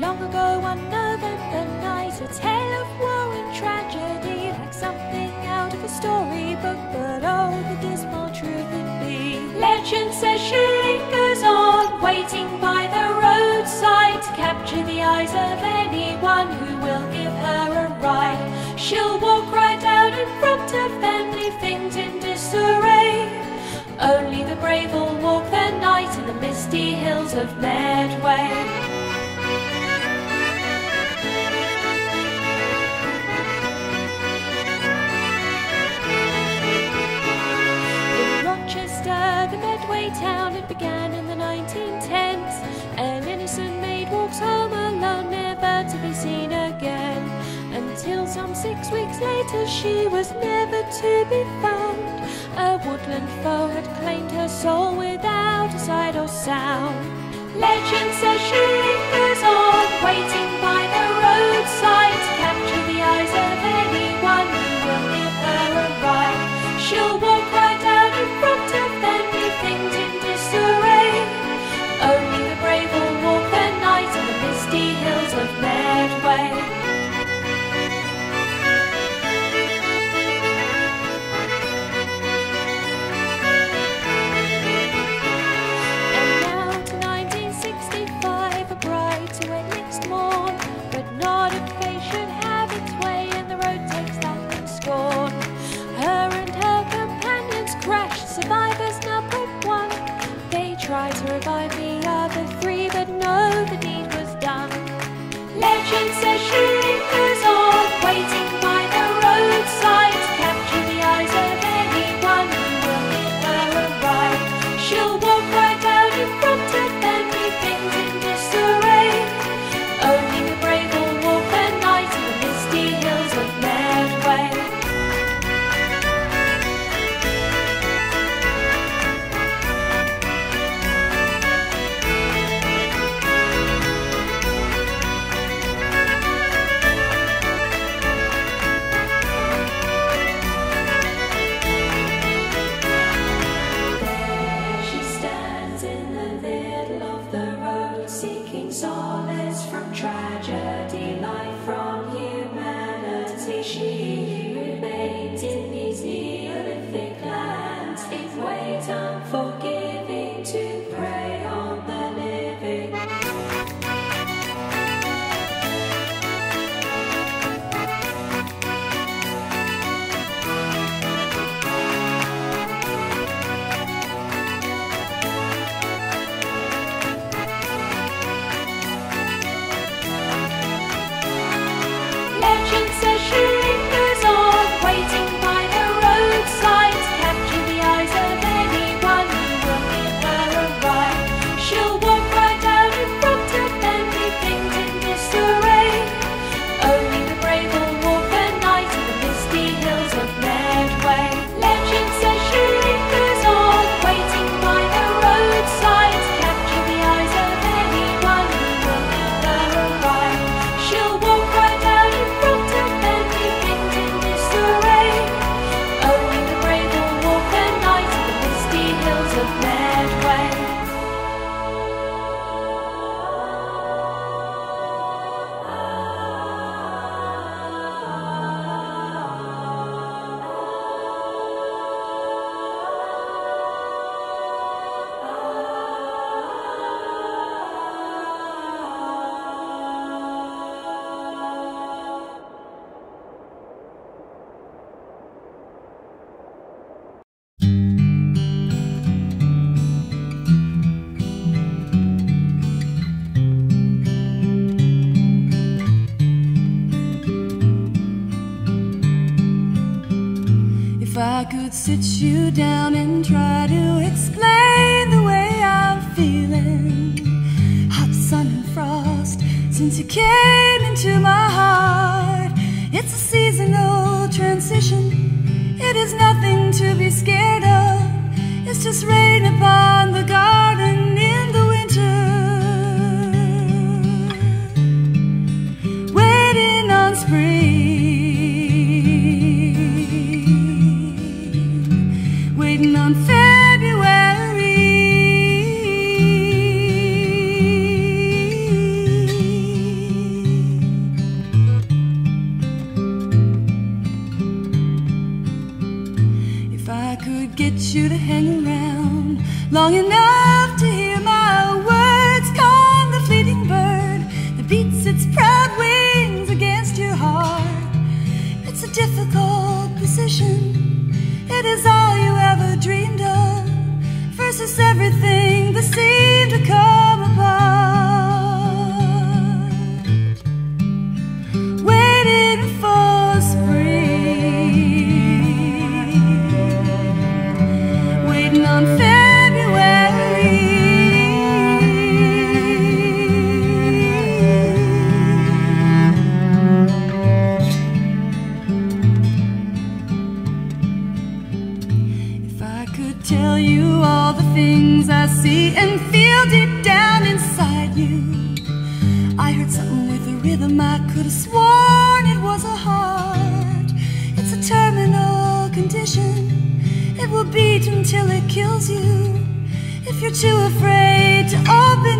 Long ago one November night, a tale of war and tragedy, like something out of a storybook, but oh, the dismal truth it be. Legend says she lingers on, waiting by the roadside to capture the eyes of anyone who will give her a ride. She'll walk right out in front of them, leave things in disarray. Only the brave will walk the night in the misty hills of Medway. In Rochester, the Medway town, it began in the 1910s. An innocent maid walks home alone, never to be seen again, until some 6 weeks later she was never to be found. A woodland foe had claimed her soul without a sight or sound. Legend says she lingers on, waiting by the roadside to capture the eyes of anyone who will give her a ride. She'll walk right out in front of them, leave things in disarray. Only the brave will walk the night in the misty hills of Medway. Survivors number one. They tried to revive the other three, but no, the deed was done. Legend says she lingers on, waiting by the roadside to capture the eyes of anyone who will give her a ride. She'll walk right out in front of them, leave things in disarray. Only the brave will walk the night in the misty hills of Medway. Solace from tragedy, life from humanity. She remains in these Neolithic lands, in wait unforgiving to prey on the living. I could sit you down and try to explain the way I'm feeling. Hot sun and frost since you came into my heart. It's a seasonal transition. It is nothing to be scared of. It's just rain upon the garden in the winter, waiting on spring, waiting on February. is all you ever dreamed of, versus everything that seemed to come apart. Waiting for spring, waiting on February. If I could tell you all the things I see and feel deep down inside you. I heard something with a rhythm, I could have sworn it was a heart. It's a terminal condition, it will beat until it kills you. If you're too afraid to open